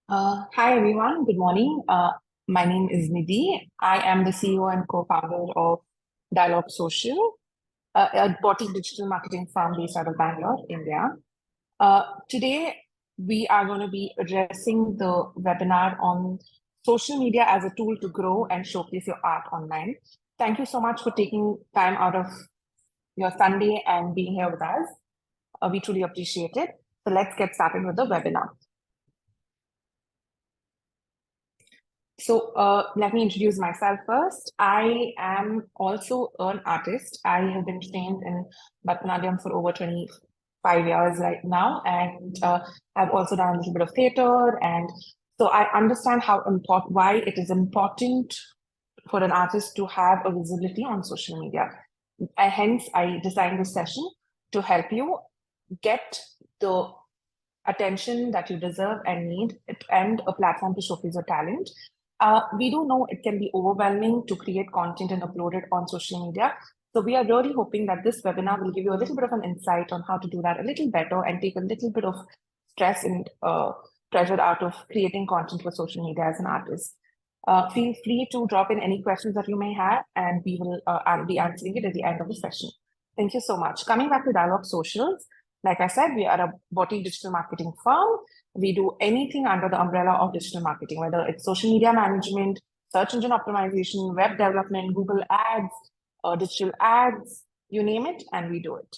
Hi everyone, good morning. My name is Nidhi. I am the CEO and co-founder of Dialogue Social, a boutique digital marketing firm based out of Bangalore, India. Today, we are going to be addressing the webinar on social media as a tool to grow and showcase your art online. Thank you so much for taking time out of your Sunday and being here with us. We truly appreciate it. So let's get started with the webinar. So let me introduce myself first. I am also an artist. I have been trained in Bharatanatyam for over 25 years right now, and I've also done a little bit of theater. And so I understand why it is important for an artist to have a visibility on social media. Hence, I designed this session to help you get the attention that you deserve and need, and a platform to showcase your talent. We do know it can be overwhelming to create content and upload it on social media. So we are really hoping that this webinar will give you a little bit of an insight on how to do that a little better and take a little bit of stress and pressure out of creating content for social media as an artist. Feel free to drop in any questions that you may have, and we will be answering it at the end of the session. Thank you so much. Coming back to Dialogue Socials, like I said, we are a boutique digital marketing firm. We do anything under the umbrella of digital marketing, whether it's social media management, search engine optimization, web development, Google ads, digital ads, you name it, and we do it.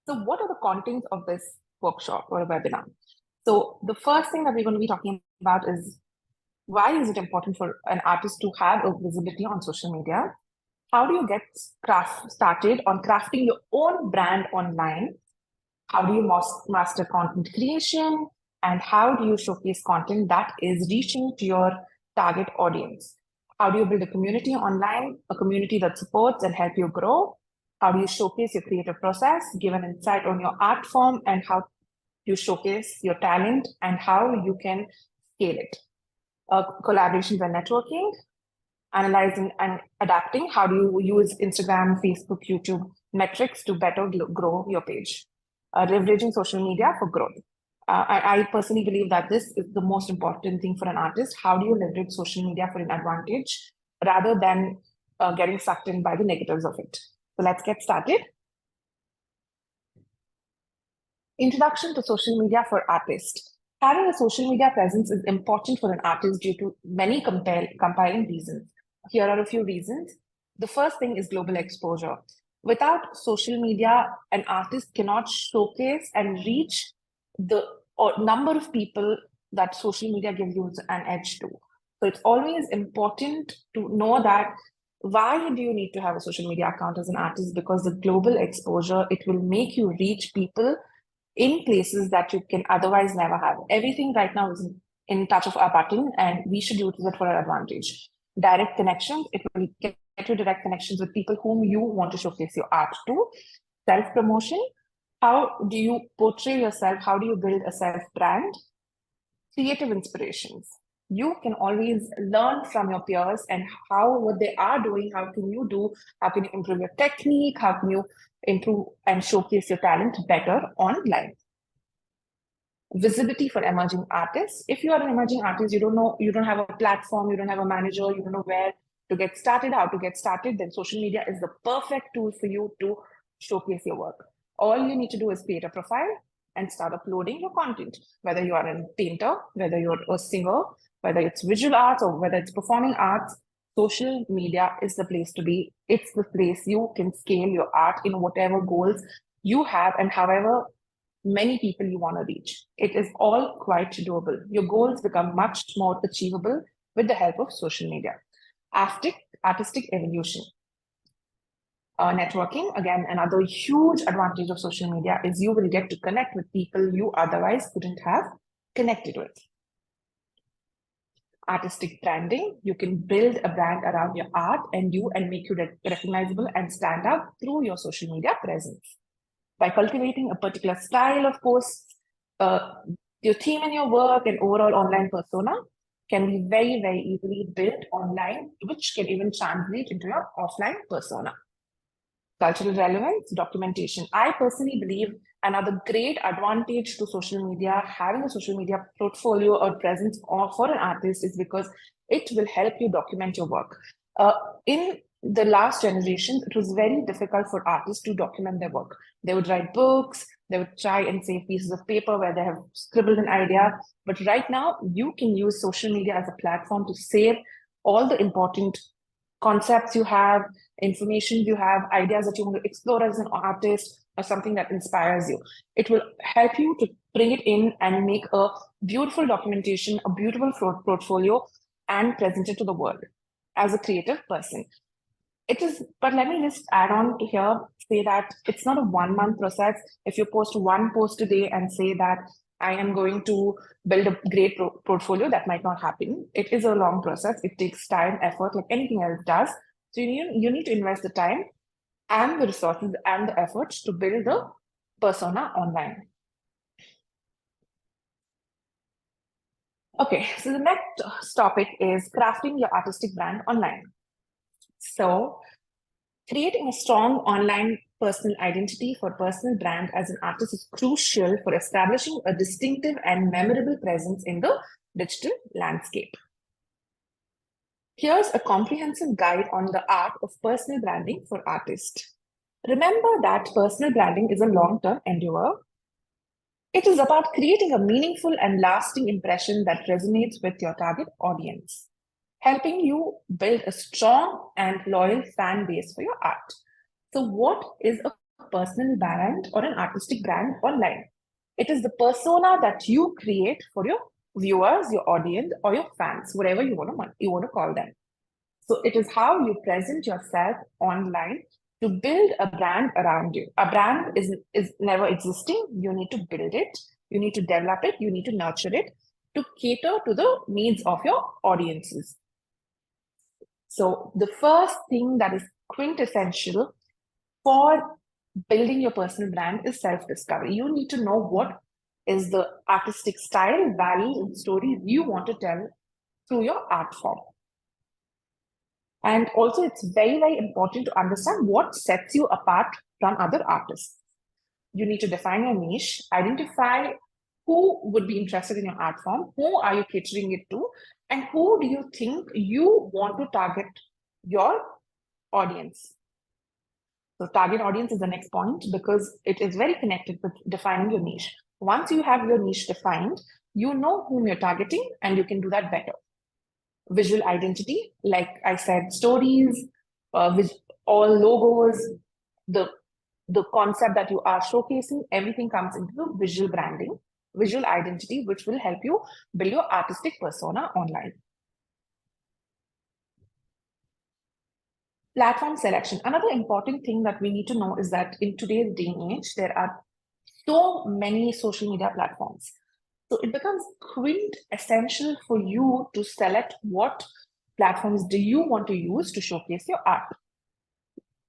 So what are the contents of this workshop or a webinar? So the first thing that we're going to be talking about is why is it important for an artist to have a visibility on social media? How do you get started on crafting your own brand online? How do you master content creation? And how do you showcase content that is reaching to your target audience? How do you build a community online, a community that supports and help you grow? How do you showcase your creative process, give an insight on your art form, and how you showcase your talent and how you can scale it? Collaborations and networking, analyzing and adapting. How do you use Instagram, Facebook, YouTube metrics to better grow your page? Leveraging social media for growth. I personally believe that this is the most important thing for an artist. How do you leverage social media for an advantage rather than getting sucked in by the negatives of it? So let's get started. Introduction to social media for artists. Having a social media presence is important for an artist due to many compelling reasons. Here are a few reasons. The first thing is global exposure. Without social media, an artist cannot showcase and reach the number of people that social media gives you an edge to. So it's always important to know that why do you need to have a social media account as an artist? Because the global exposure, it will make you reach people in places that you can otherwise never have. Everything right now is in touch of our button, and we should use it for our advantage. Direct connections, it will get you direct connections with people whom you want to showcase your art to. Self-promotion, how do you portray yourself? How do you build a self-brand? Creative inspirations. You can always learn from your peers and what they are doing. How can you improve your technique? How can you improve and showcase your talent better online? Visibility for emerging artists. If you are an emerging artist, you don't have a platform, you don't have a manager, you don't know where to get started, how to get started, then social media is the perfect tool for you to showcase your work. All you need to do is create a profile and start uploading your content, whether you are a painter, whether you're a singer, whether it's visual arts or whether it's performing arts. Social media is the place to be. It's the place you can scale your art in whatever goals you have and however many people you want to reach. It is all quite doable. Your goals become much more achievable with the help of social media. Artistic evolution. Networking, again, another huge advantage of social media is you will get to connect with people you otherwise couldn't have connected with. Artistic branding, you can build a brand around your art and make you recognizable and stand out through your social media presence. By cultivating a particular style of posts, your theme in your work and overall online persona can be very, very easily built online, which can even translate into your offline persona. Cultural relevance, documentation. I personally believe Another great advantage to social media, having a social media portfolio or presence for an artist, is because it will help you document your work. In the last generation, it was very difficult for artists to document their work. They would write books, they would try and save pieces of paper where they have scribbled an idea. But right now, you can use social media as a platform to save all the important concepts you have, information you have, ideas that you want to explore as an artist, or something that inspires you. It will help you to bring it in and make a beautiful documentation, a beautiful portfolio, and present it to the world as a creative person. It is, but let me just add on to here, say that it's not a 1 month process. If you post one post today and say that I am going to build a great portfolio, that might not happen. It is a long process. It takes time, effort, like anything else does. So you need to invest the time and the resources and the efforts to build the persona online. Okay, so the next topic is crafting your artistic brand online. So creating a strong online personal identity for personal brand as an artist is crucial for establishing a distinctive and memorable presence in the digital landscape. Here's a comprehensive guide on the art of personal branding for artists. Remember that personal branding is a long-term endeavor. It is about creating a meaningful and lasting impression that resonates with your target audience, helping you build a strong and loyal fan base for your art. So what is a personal brand or an artistic brand online? It is the persona that you create for your viewers, your audience, or your fans, whatever you want to call them. So it is how you present yourself online to build a brand around you. A brand is never existing. You need to build it. You need to develop it. You need to nurture it to cater to the needs of your audiences. So the first thing that is quintessential for building your personal brand is self-discovery. You need to know what is the artistic style, values, and stories you want to tell through your art form. And also, it's very, very important to understand what sets you apart from other artists. You need to define your niche, identify who would be interested in your art form, who are you catering it to, and who do you think you want to target your audience. So target audience is the next point because it is very connected with defining your niche. Once you have your niche defined, you know whom you're targeting and you can do that better. Visual identity, like I said, stories, all logos, the concept that you are showcasing, everything comes into the visual branding, visual identity, which will help you build your artistic persona online. Platform selection. Another important thing that we need to know is that in today's day and age, there are so many social media platforms. So it becomes quintessential for you to select what platforms do you want to use to showcase your art.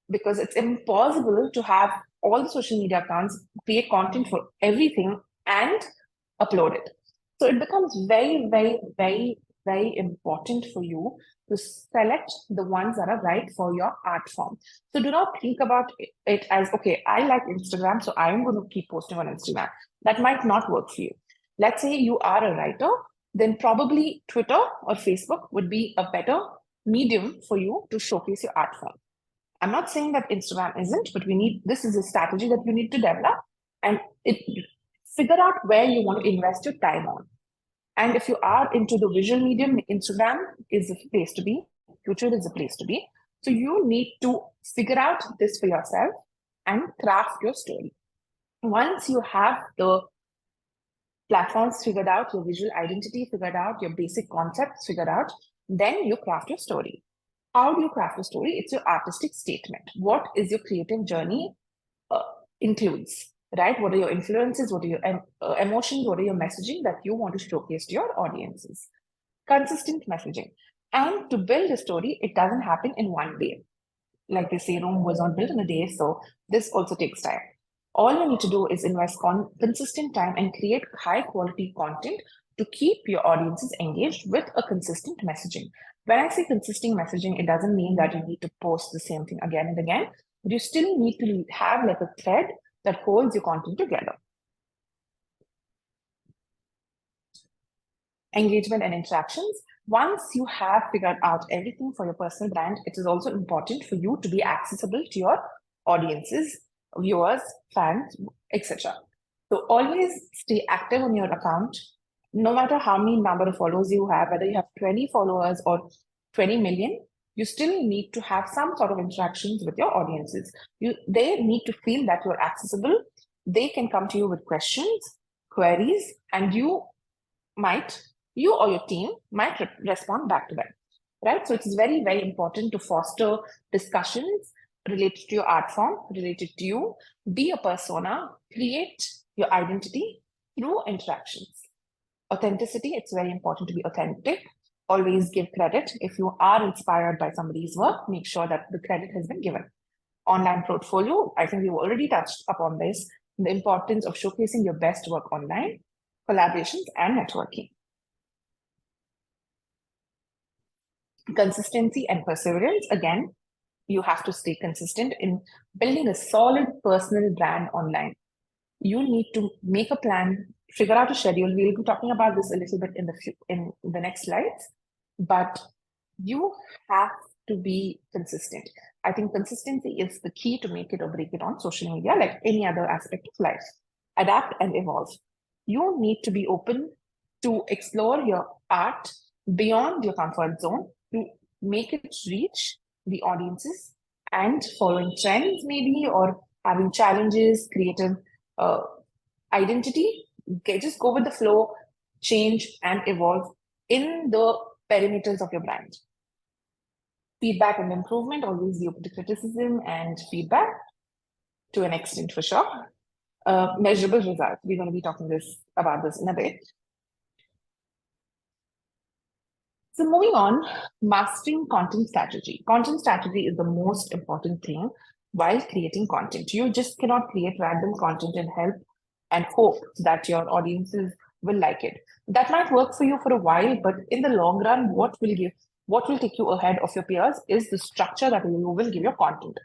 Because it's impossible to have all the social media accounts create content for everything and upload it. So it becomes very, very, very, very important for you to select the ones that are right for your art form. So do not think about it as, okay, I like Instagram, so I'm going to keep posting on Instagram. That might not work for you. Let's say you are a writer, then probably Twitter or Facebook would be a better medium for you to showcase your art form. I'm not saying that Instagram isn't, but this is a strategy that you need to develop and figure out where you want to invest your time on. And if you are into the visual medium, Instagram is a place to be, Twitter is a place to be. So you need to figure out this for yourself and craft your story. Once you have the platforms figured out, your visual identity figured out, your basic concepts figured out, then you craft your story. How do you craft a story? It's your artistic statement. What is your creative journey includes, right? What are your influences? What are your emotions? What are your messaging that you want to showcase to your audiences? Consistent messaging. And to build a story, it doesn't happen in one day. Like they say, Rome was not built in a day, so this also takes time. All you need to do is invest consistent time and create high quality content to keep your audiences engaged with a consistent messaging. When I say consistent messaging, it doesn't mean that you need to post the same thing again and again, but you still need to have like a thread that holds your content together. Engagement and interactions. Once you have figured out everything for your personal brand, it is also important for you to be accessible to your audiences, viewers, fans, etc. So always stay active on your account. No matter how many number of followers you have, whether you have 20 followers or 20 million, you still need to have some sort of interactions with your audiences. They need to feel that you're accessible. They can come to you with questions, queries, and you or your team might respond back to them, right? So it's very, very important to foster discussions related to your art form, related to you, be a persona, create your identity through interactions. Authenticity, it's very important to be authentic. Always give credit. If you are inspired by somebody's work, make sure that the credit has been given. Online portfolio, I think we've already touched upon this, the importance of showcasing your best work online, collaborations, and networking. Consistency and perseverance. Again, you have to stay consistent in building a solid personal brand online. You need to make a plan, figure out a schedule. We'll be talking about this a little bit in the next slides, but you have to be consistent. I think consistency is the key to make it or break it on social media, like any other aspect of life. Adapt and evolve. You need to be open to explore your art beyond your comfort zone to make it reach the audiences, and following trends maybe, or having challenges, creative identity. Just go with the flow, change and evolve in the perimeters of your brand. Feedback and improvement, always be open to criticism and feedback to an extent for sure. Measurable results. We're going to be talking about this in a bit. So moving on, mastering content strategy. Content strategy is the most important thing while creating content. You just cannot create random content and hope that your audiences will like it. That might work for you for a while, but in the long run, what will take you ahead of your peers is the structure that you will give your content.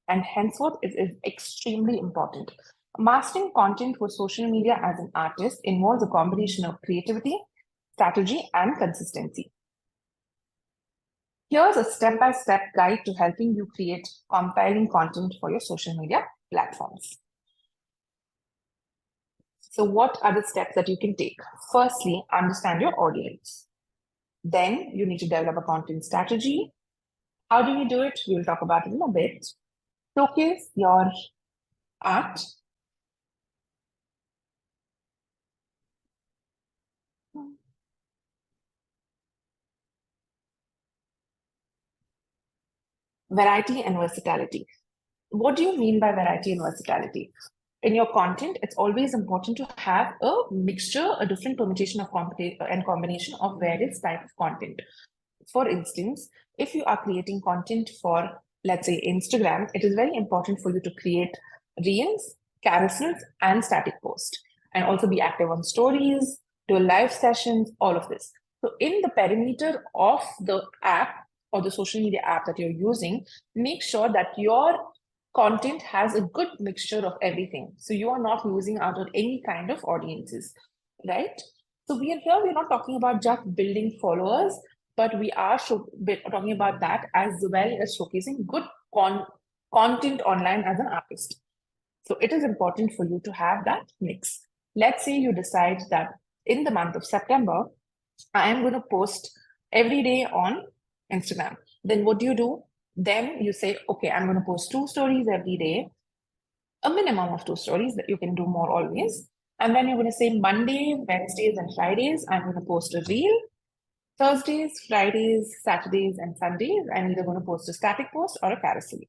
And henceforth, it is extremely important. Mastering content for social media as an artist involves a combination of creativity, strategy, and consistency. Here's a step-by-step guide to helping you create compelling content for your social media platforms. So what are the steps that you can take? Firstly, understand your audience. Then you need to develop a content strategy. How do you do it? We'll talk about it in a bit. Showcase your art. Variety and versatility. What do you mean by variety and versatility? In your content, it's always important to have a mixture, a different permutation of and combination of various types of content. For instance, if you are creating content for, let's say, Instagram, it is very important for you to create reels, carousels, and static posts, and also be active on stories, do live sessions, all of this. So in the perimeter of the app or the social media app that you're using, make sure that your content has a good mixture of everything. So you are not losing out on any kind of audiences, right? So we're not talking about just building followers, but we are talking about that as well as showcasing good content online as an artist. So it is important for you to have that mix. Let's say you decide that in the month of September, I am going to post every day on Instagram. Then what do? Then you say, okay, I'm going to post 2 stories every day, a minimum of 2 stories, that you can do more always. And then you're going to say Monday, Wednesdays, and Fridays, I'm going to post a reel. Thursdays, Fridays, Saturdays, and Sundays, I'm either going to post a static post or a carousel.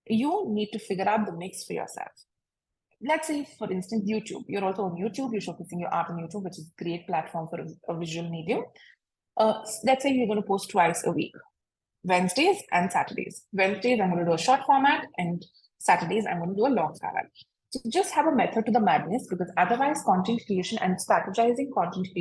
You need to figure out the mix for yourself. Let's say, for instance, YouTube. You're also on YouTube. You're showcasing your art on YouTube, which is a great platform for a visual medium. Let's say you're going to post twice a week, Wednesdays and Saturdays. Wednesdays, I'm going to do a short format, and Saturdays, I'm going to do a long format. So just have a method to the madness, because otherwise content creation and strategizing content creation